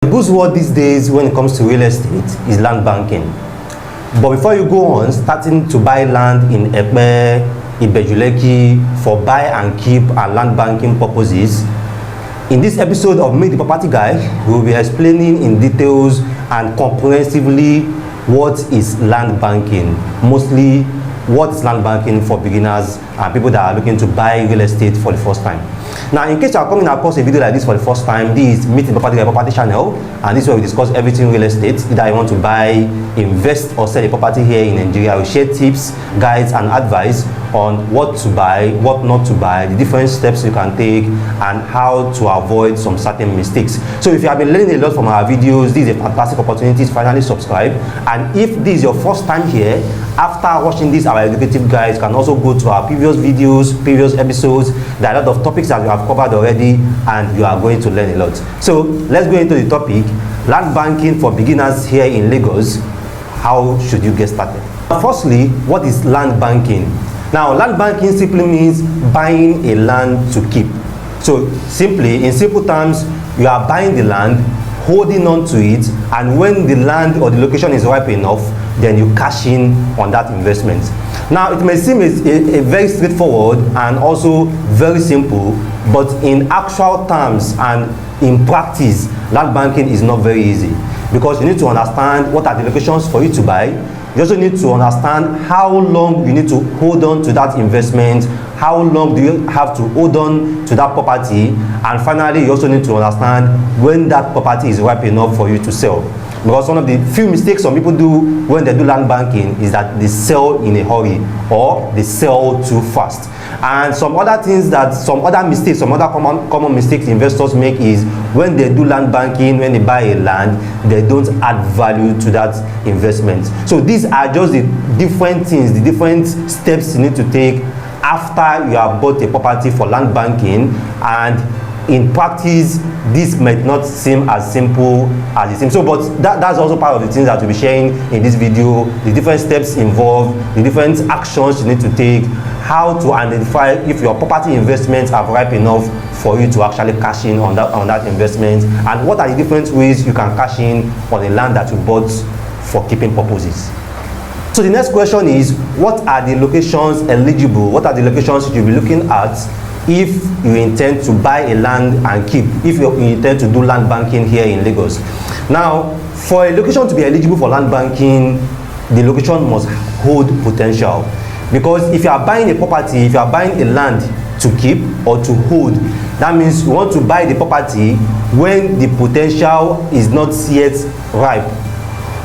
The buzzword these days when it comes to real estate is land banking. But before you go on starting to buy land in Ibeju-Lekki for buy and keep and land banking purposes, in this episode of Meet the Property Guy, we will be explaining in details and comprehensively what is land banking. Mostly what is land banking for beginners and people that are looking to buy real estate for the first time. Now, in case you are coming across a video like this for the first time, this is Meet the Property Guy Property channel, and this is where we discuss everything real estate. Either you want to buy, invest, or sell a property here in Nigeria. We share tips, guides, and advice on what to buy, what not to buy, the different steps you can take, and how to avoid some certain mistakes. So if you have been learning a lot from our videos, this is a fantastic opportunity to finally subscribe. And if this is your first time here, after watching this, our executive guides can also go to our previous videos, previous episodes. There are a lot of topics that we have covered already, and you are going to learn a lot. So let's go into the topic: land banking for beginners here in Lagos. How should you get started? Firstly, what is land banking? Now, land banking simply means buying a land to keep. So simply, in simple terms, you are buying the land, holding on to it, and when the land or the location is ripe enough, then you cash in on that investment. Now, it may seem a very straightforward and also very simple, but in actual terms and in practice, land banking is not very easy, because you need to understand what are the locations for you to buy. You also need to understand how long you need to hold on to that investment, how long do you have to hold on to that property, and finally you also need to understand when that property is ripe enough for you to sell. Because one of the few mistakes some people do when they do land banking is that they sell in a hurry or they sell too fast. And some other mistakes, some other common mistakes investors make is when they do land banking, when they buy a land, they don't add value to that investment. So these are just the different things, the different steps you need to take after you have bought a property for land banking. And in practice, this might not seem as simple as it seems. So, but that's also part of the things that we'll be sharing in this video: the different steps involved, the different actions you need to take, how to identify if your property investments are ripe enough for you to actually cash in on that investment, and what are the different ways you can cash in on the land that you bought for keeping purposes. So the next question is, what are the locations eligible? What are the locations you'll be looking at if you intend to buy a land and keep, if you intend to do land banking here in Lagos? Now, for a location to be eligible for land banking, the location must hold potential. Because if you are buying a property, if you are buying a land to keep or to hold, that means you want to buy the property when the potential is not yet ripe.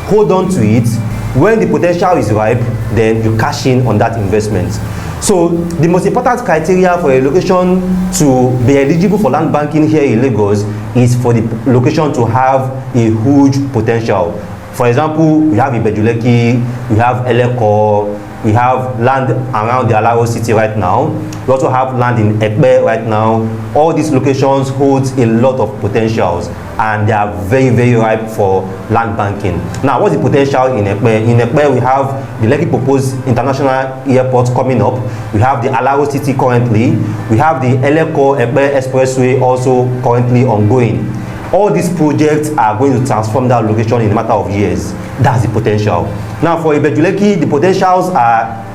Hold on to it. When the potential is ripe, then you cash in on that investment. So the most important criteria for a location to be eligible for land banking here in Lagos is for the location to have a huge potential. For example, we have Ibeju-Lekki, we have Eleko, we have land around the Alaro City right now. We also have land in Ekpe right now. All these locations hold a lot of potentials, and they are very, very ripe for land banking. Now, what's the potential in Ekpe? In Ekpe, we have the Lekki proposed international airport coming up. We have the Alaro City currently. We have the Eleko Ekpe expressway also currently ongoing. All these projects are going to transform that location in a matter of years. That's the potential. Now, for Ibeju-Lekki, the potentials are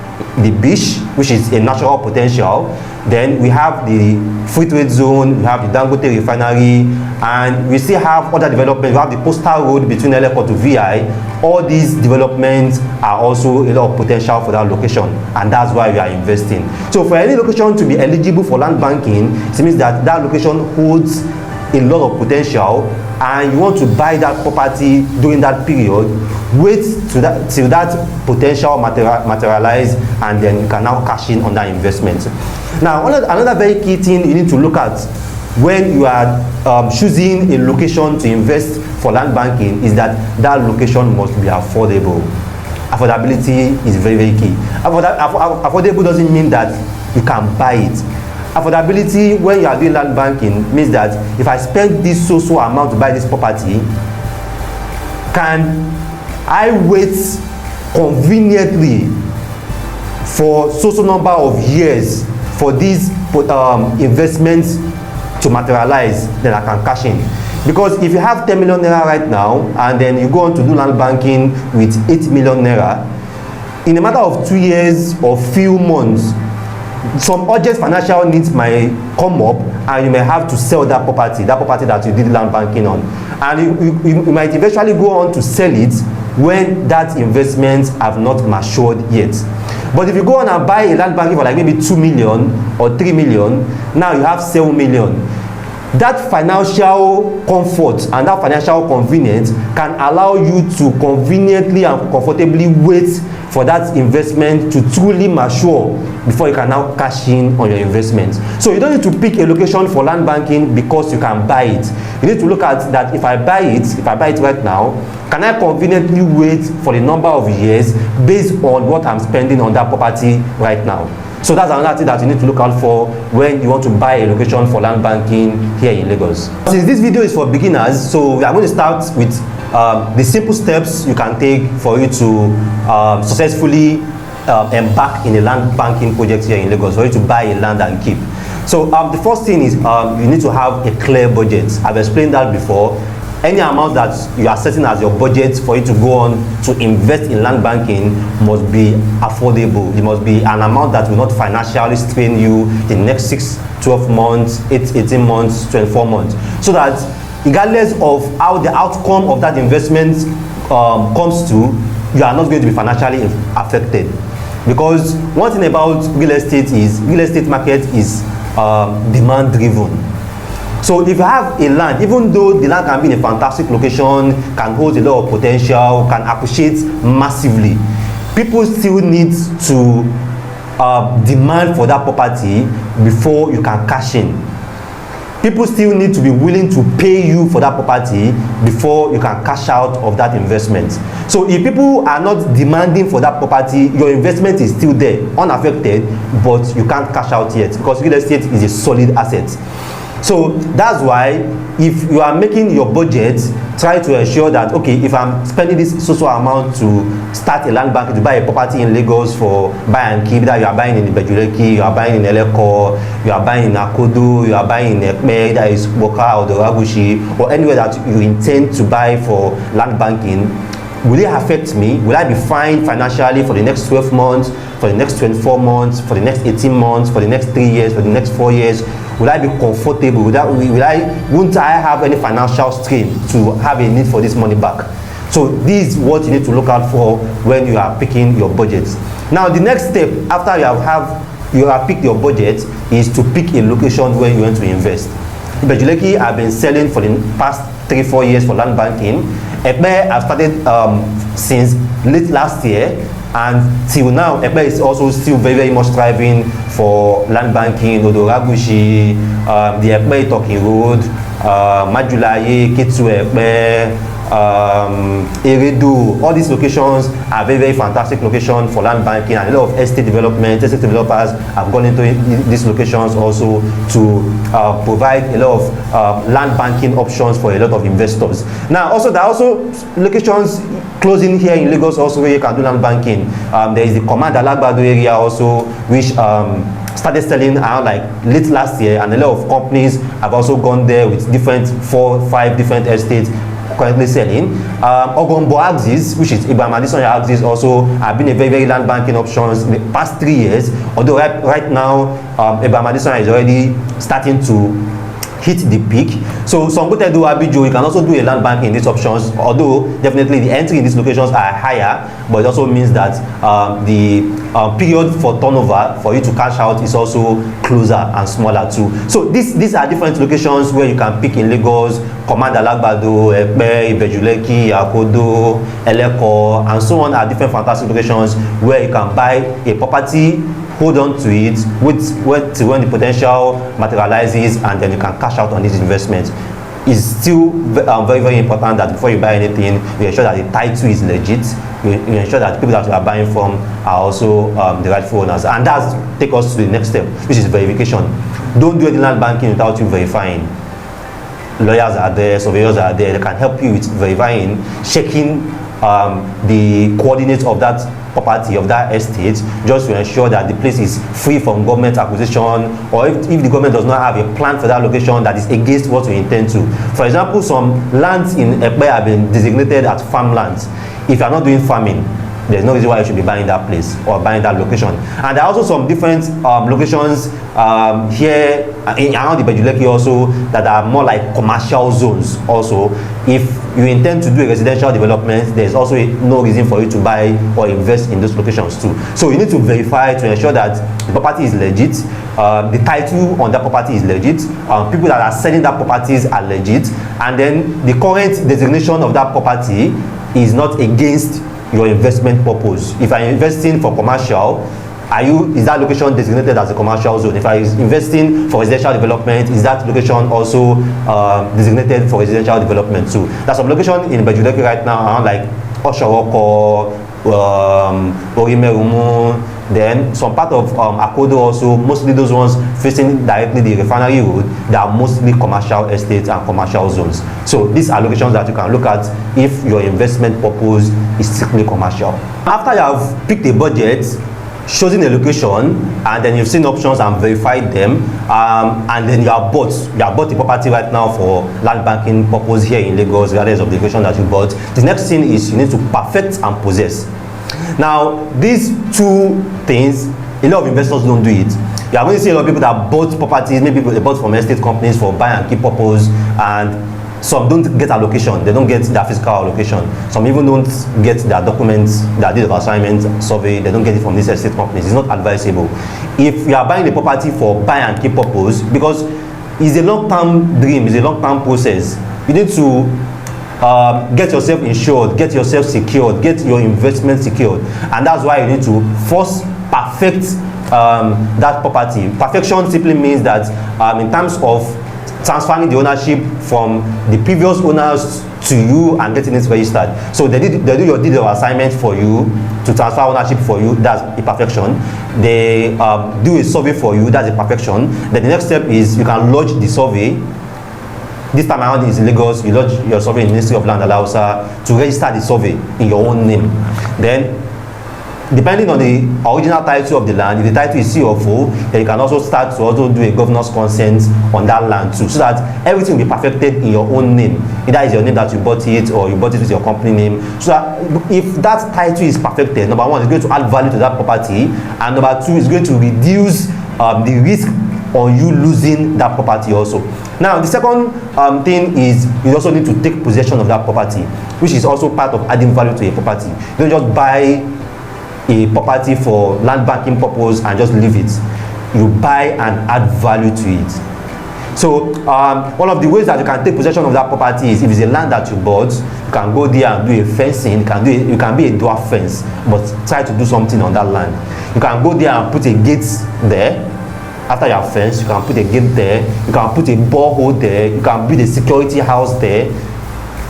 the beach, which is a natural potential. Then we have the free trade zone, we have the Dangote refinery, and we still have other developments. We have the postal road between Eleko to VI. All these developments are also a lot of potential for that location, and that's why we are investing. So for any location to be eligible for land banking, it means that that location holds a lot of potential, and you want to buy that property during that period. Wait till that potential materialize, and then you can now cash in on that investment. Now, another very key thing you need to look at when you are choosing a location to invest for land banking is that that location must be affordable. Affordability is very, very key. Affordable doesn't mean that you can buy it. Affordability when you are doing land banking means that if I spend this so amount to buy this property, can I wait conveniently for so number of years for these investments to materialize, then I can cash in. Because if you have 10 million naira right now and then you go on to do land banking with 8 million naira, in a matter of 2 years or few months, some urgent financial needs might come up and you may have to sell that property that you did land banking on, and you might eventually go on to sell it when that investment have not matured yet. But if you go on and buy a land banking for like maybe 2 million or 3 million, now you have 7 million. That financial comfort and that financial convenience can allow you to conveniently and comfortably wait for that investment to truly mature before you can now cash in on your investment. So you don't need to pick a location for land banking because you can buy it. You need to look at that. If I buy it right now, can I conveniently wait for the number of years based on what I'm spending on that property right now? So that's another thing that you need to look out for when you want to buy a location for land banking here in Lagos. Since this video is for beginners, so we are going to start with the simple steps you can take for you to successfully embark in a land banking project here in Lagos, for you to buy a land and keep. So the first thing is you need to have a clear budget. I've explained that before. Any amount that you are setting as your budget for you to go on to invest in land banking must be affordable. It must be an amount that will not financially strain you in the next 6, 12 months, 18 months, 24 months. So that regardless of how the outcome of that investment comes to, you are not going to be financially affected. Because one thing about real estate market is demand driven. So if you have a land, even though the land can be in a fantastic location, can hold a lot of potential, can appreciate massively, people still need to demand for that property before you can cash in. People still need to be willing to pay you for that property before you can cash out of that investment. So if people are not demanding for that property, your investment is still there, unaffected, but you can't cash out yet because real estate is a solid asset. So that's why if you are making your budget, try to ensure that, okay, if I'm spending this social amount to start a land bank, to buy a property in Lagos for buy and keep, that you are buying in Ibeju-Lekki, you are buying in Eleko, you are buying in Akodo, you are buying in Ekme, that is Boka or Doragushi, or anywhere that you intend to buy for land banking, will it affect me? Will I be fine financially for the next 12 months, for the next 24 months, for the next 18 months, for the next 3 years, for the next 4 years? Will I be comfortable? Won't I have any financial strain to have a need for this money back? So this is what you need to look out for when you are picking your budgets. Now the next step after you have picked your budget is to pick a location where you want to invest. Ibeju-Lekki have been selling for the past 3-4 years for land banking. Ekpe have started since late last year, and till now Ekpe is also still very much thriving for land banking. Odoragushi, the Ekpe Talking Road, Majulaye, Ketu Ekpe, Eredu, all these locations are very fantastic locations for land banking, and a lot of estate developers have gone into these locations also to provide a lot of land banking options for a lot of investors. Now also there are also locations closing here in Lagos also where you can do land banking. There is the Command Alagbado area also, which started selling around like late last year, and a lot of companies have also gone there with 4-5 different estates currently selling. Ogombo Ajah, which is Ibeju-Lekki axis, also have been a very land banking options in the past 3 years. Although right now Ibeju-Lekki is already starting to hit the peak. So some good do Abidjo, you can also do a land banking in these options, although definitely the entry in these locations are higher, but it also means that the period for turnover for you to cash out is also closer and smaller too. So these are different locations where you can pick in Lagos: Command Alagbado, Ekpe, Ibeju-Lekki, Akodo, Eleko, and so on are different fantastic locations where you can buy a property, hold on to it when the potential materializes, and then you can cash out on this investment. It's still very important that before you buy anything, you ensure that the title is legit. You ensure that the people that you are buying from are also the rightful owners, and that's take us to the next step, which is verification. Don't do any land banking without you verifying. lawyers are there, surveyors are there. They can help you with verifying, checking the coordinates of that property, of that estate, just to ensure that the place is free from government acquisition, or if the government does not have a plan for that location that is against what we intend to. For example, some lands in Ekpe have been designated as farmlands. If you are not doing farming, there's no reason why you should be buying that place or buying that location. And there are also some different locations here around the Ibeju-Lekki also that are more like commercial zones also. If you intend to do a residential development, there's also no reason for you to buy or invest in those locations too. So you need to verify to ensure that the property is legit, the title on that property is legit, people that are selling that properties are legit, and then the current designation of that property is not against your investment purpose. If I'm investing for commercial, is that location designated as a commercial zone? If I'm investing for residential development, is that location also designated for residential development too? There's some location in Ibeju-Lekki right now around like Oshoroko, Orimerumu, then some part of Akodo also, mostly those ones facing directly the refinery road, they are mostly commercial estates and commercial zones. So these are locations that you can look at if your investment purpose is strictly commercial. After you have picked a budget, chosen a location, and then you've seen options and verified them, and then you have bought the property right now for land banking purpose here in Lagos, regardless of the location that you bought. The next thing is you need to perfect and possess. Now, these two things, a lot of investors don't do it. You are going to see a lot of people that bought properties, maybe they bought from estate companies for buy and keep purpose, and some don't get allocation, they don't get their physical allocation. Some even don't get their documents, their deed of assignment survey, they don't get it from these estate companies. It's not advisable. If you are buying the property for buy and keep purpose, because it's a long-term dream, it's a long-term process, you need to get yourself insured, get yourself secured, get your investment secured, and that's why you need to first perfect that property. Perfection simply means that in terms of transferring the ownership from the previous owners to you and getting it registered. So they do your deed of assignment for you to transfer ownership for you, that's a perfection. They do a survey for you, that's a perfection. Then the next step is you can lodge the survey. This time around is in Lagos, you lodge your survey in the Ministry of Land, Alaro City, to register the survey in your own name. Then, depending on the original title of the land, if the title is C of O, then you can also start to also do a governor's consent on that land too, so that everything will be perfected in your own name. Either is your name that you bought it, or you bought it with your company name. So that if that title is perfected, number one, it's going to add value to that property, and number two, it's going to reduce the risk on you losing that property also. Now, the second thing is you also need to take possession of that property, which is also part of adding value to a property. You don't just buy a property for land banking purpose and just leave it. You buy and add value to it. So one of the ways that you can take possession of that property is if it's a land that you bought, you can go there and do a fencing. You can be a dwarf fence, but try to do something on that land. You can go there and put a gate there. After you have fenced, you can put a gate there, you can put a borehole there, you can build a security house there,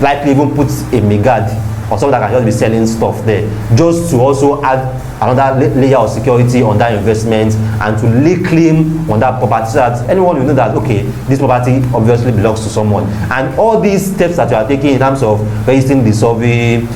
likely even put a megad or someone that can just be selling stuff there, just to also add another layer of security on that investment and to lay claim on that property, so that anyone will know that, okay, this property obviously belongs to someone. And all these steps that you are taking in terms of registering the survey,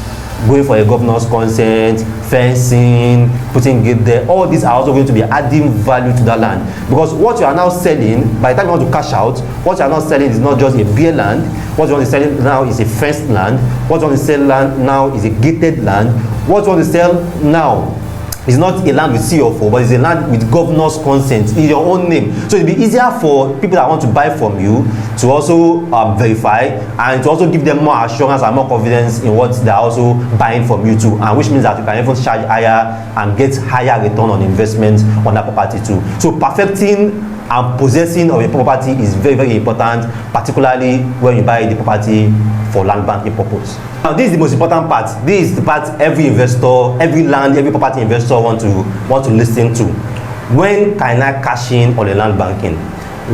going for a governor's consent, fencing, putting gate there, all these are also going to be adding value to that land. Because what you are now selling, by the time you want to cash out, what you are now selling is not just a bare land. What you want to sell now is a fenced land. What you want to sell now is a gated land. What you want to sell now is not a land with CFO, but it's a land with governor's consent in your own name. So it'll be easier for people that want to buy from you to also verify, and to also give them more assurance and more confidence in what they're also buying from you too, and which means that you can even charge higher and get higher return on investment on that property too. So perfecting and possessing of a property is very, very important, particularly when you buy the property for land banking purpose. Now, this is the most important part. This is the part every investor, every property investor want to listen to. When can I cash in on a land banking?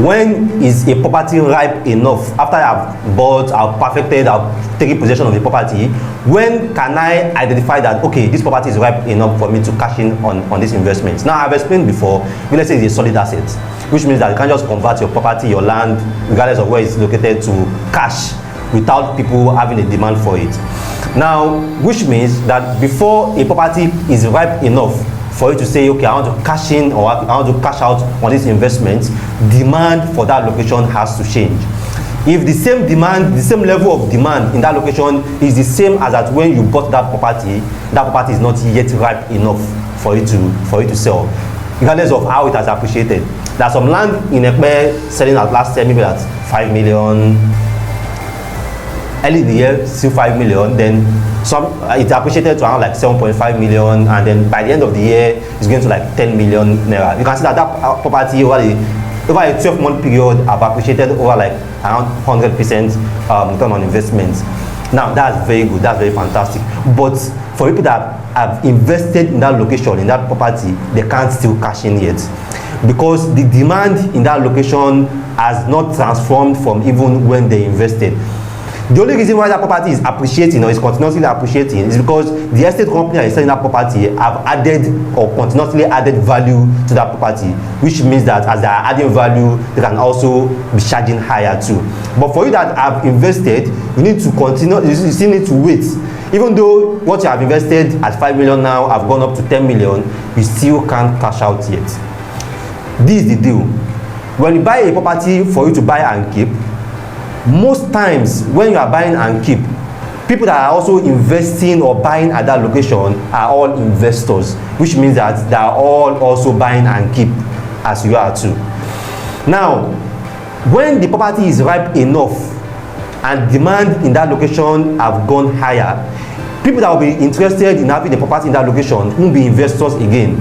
When is a property ripe enough? After I have bought, I've perfected, I've taken possession of the property, when can I identify that, okay, this property is ripe enough for me to cash in on this investment? Now, I've explained before, let's say it's a solid asset. which means that you can't just convert your property, your land, regardless of where it's located, to cash without people having a demand for it. Now, which means that before a property is ripe enough for you to say, okay, I want to cash in or I want to cash out on this investment, demand for that location has to change. If the same demand, the same level of demand in that location is the same as at when you bought that property is not yet ripe enough for you to sell, regardless of how it has appreciated. There's some land in Ekpe selling at last year maybe at 5 million. Early in the year, still 5 million. Then it appreciated to around like 7.5 million, and then by the end of the year, it's going to like 10 million naira. You can see that property over a 12-month period have appreciated over like around 100% return on investment. Now that's very good, that's very fantastic. But for people that have invested in that location, in that property, they can't still cash in yet, because the demand in that location has not transformed from even when they invested. The only reason why that property is appreciating or is continuously appreciating is because the estate company that is selling that property have added or continuously added value to that property, which means that as they are adding value, they can also be charging higher too. But for you that have invested, you need to continue, you still need to wait. Even though what you have invested at 5 million now have gone up to 10 million, you still can't cash out yet. This is the deal. When you buy a property for you to buy and keep, most times when you are buying and keep, people that are also investing or buying at that location are all investors, which means that they are all also buying and keep as you are too. Now, when the property is ripe enough and demand in that location have gone higher, people that will be interested in having a property in that location won't be investors again.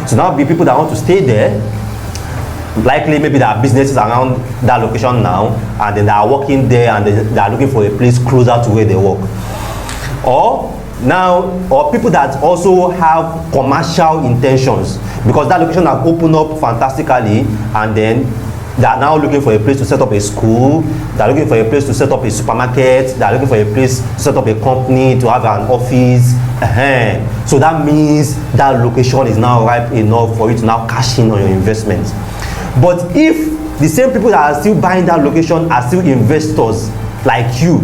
So now be people that want to stay there. Likely maybe there are businesses around that location now, and then they are working there and they are looking for a place closer to where they work. Or people that also have commercial intentions, because that location has opened up fantastically, and then they are now looking for a place to set up a school, they are looking for a place to set up a supermarket, they are looking for a place to set up a company, to have an office. So that means that location is now ripe enough for you to now cash in on your investment. But if the same people that are still buying that location are still investors like you,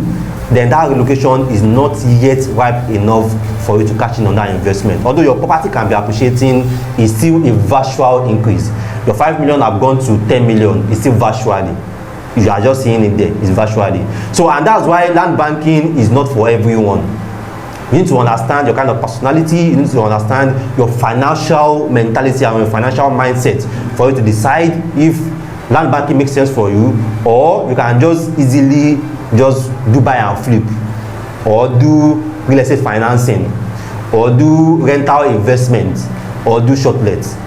then that location is not yet ripe enough for you to cash in on that investment. Although your property can be appreciating, it's still a virtual increase. Your 5 million have gone to 10 million, it's still virtually. You are just seeing it there, it's virtually. So, and that's why land banking is not for everyone. You need to understand your kind of personality, you need to understand your financial mentality and your financial mindset for you to decide if land banking makes sense for you, or you can just easily just do buy and flip, or do real estate financing, or do rental investment, or do short lets.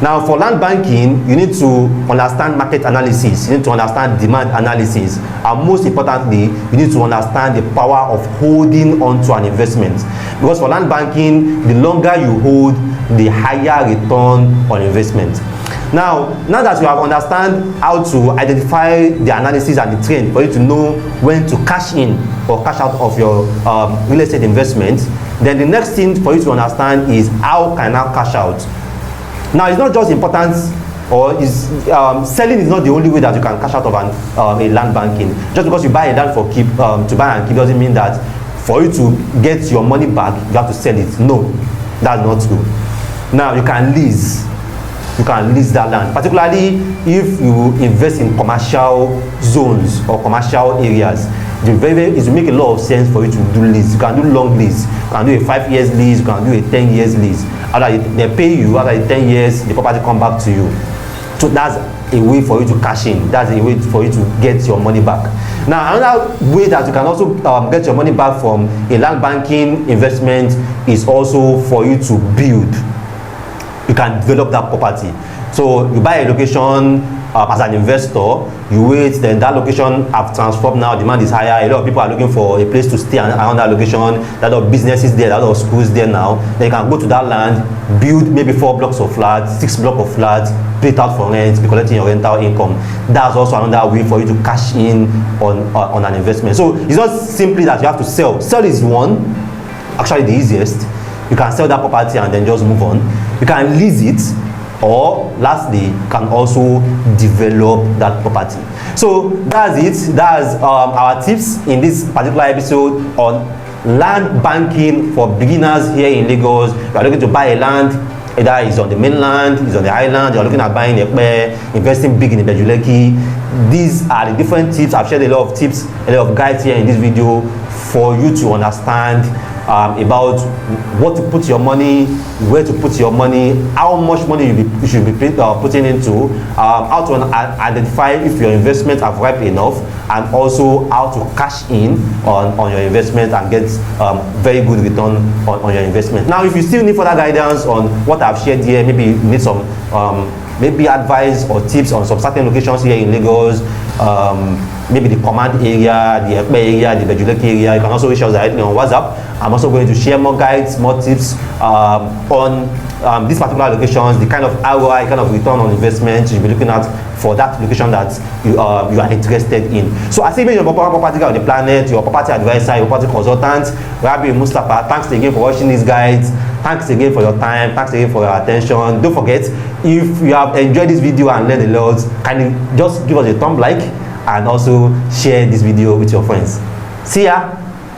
Now, for land banking, you need to understand market analysis, you need to understand demand analysis, and most importantly, you need to understand the power of holding on to an investment. Because for land banking, the longer you hold, the higher return on investment. Now that you have understand how to identify the analysis and the trend for you to know when to cash in or cash out of your real estate investment, then the next thing for you to understand is how can I cash out. Now, it's not just important, or selling is not the only way that you can cash out of a land banking. Just because you buy a land for keep, to buy and keep doesn't mean that for you to get your money back, you have to sell it. No, that's not true. Now, you can lease that land, particularly if you invest in commercial zones or commercial areas. It will make a lot of sense for you to do lease. You can do long lease, you can do a 5 years lease, you can do a 10 years lease. After they pay you, after the 10 years, the property come back to you. So that's a way for you to cash in. That's a way for you to get your money back. Now, another way that you can also get your money back from a land banking investment is also for you to build. You can develop that property. So you buy a location as an investor, you wait, then that location have transformed now, demand is higher, a lot of people are looking for a place to stay around that location, a lot of businesses there, a lot of schools there now. Then you can go to that land, build maybe 4 blocks of flats, 6 blocks of flats, pay it out for rent, be collecting your rental income. That's also another way for you to cash in on an investment. So it's not simply that you have to sell. Sell is one, actually the easiest. You can sell that property and then just move on. You can lease it. or lastly can also develop that property. So that's it. That's our tips in this particular episode on land banking for beginners here in Lagos. You are looking to buy a land, either it's on the mainland, it's on the island, you're looking at buying Ekpe, investing big in Ibeju-Lekki. These are the different tips. I've shared a lot of tips, a lot of guides here in this video for you to understand about what to put your money, where to put your money, how much money you should be putting into, how to identify if your investments are ripe enough, and also how to cash in on your investment and get very good return on your investment. Now, if you still need further guidance on what I've shared here, maybe you need some maybe advice or tips on some certain locations here in Lagos, maybe the command area, the Ekpe area, the Ibeju-Lekki area, you can also reach us directly on WhatsApp. I'm also going to share more guides, more tips on these particular locations, the kind of ROI, kind of return on investment you should be looking at for that location that you are interested in. So as even your property guy on the planet, your property advisor, your property consultant, Rabiu Mustapha, thanks again for watching these guides. Thanks again for your time. Thanks again for your attention. Don't forget, if you have enjoyed this video and learned a lot, can you just give us a thumb like and also share this video with your friends. See ya.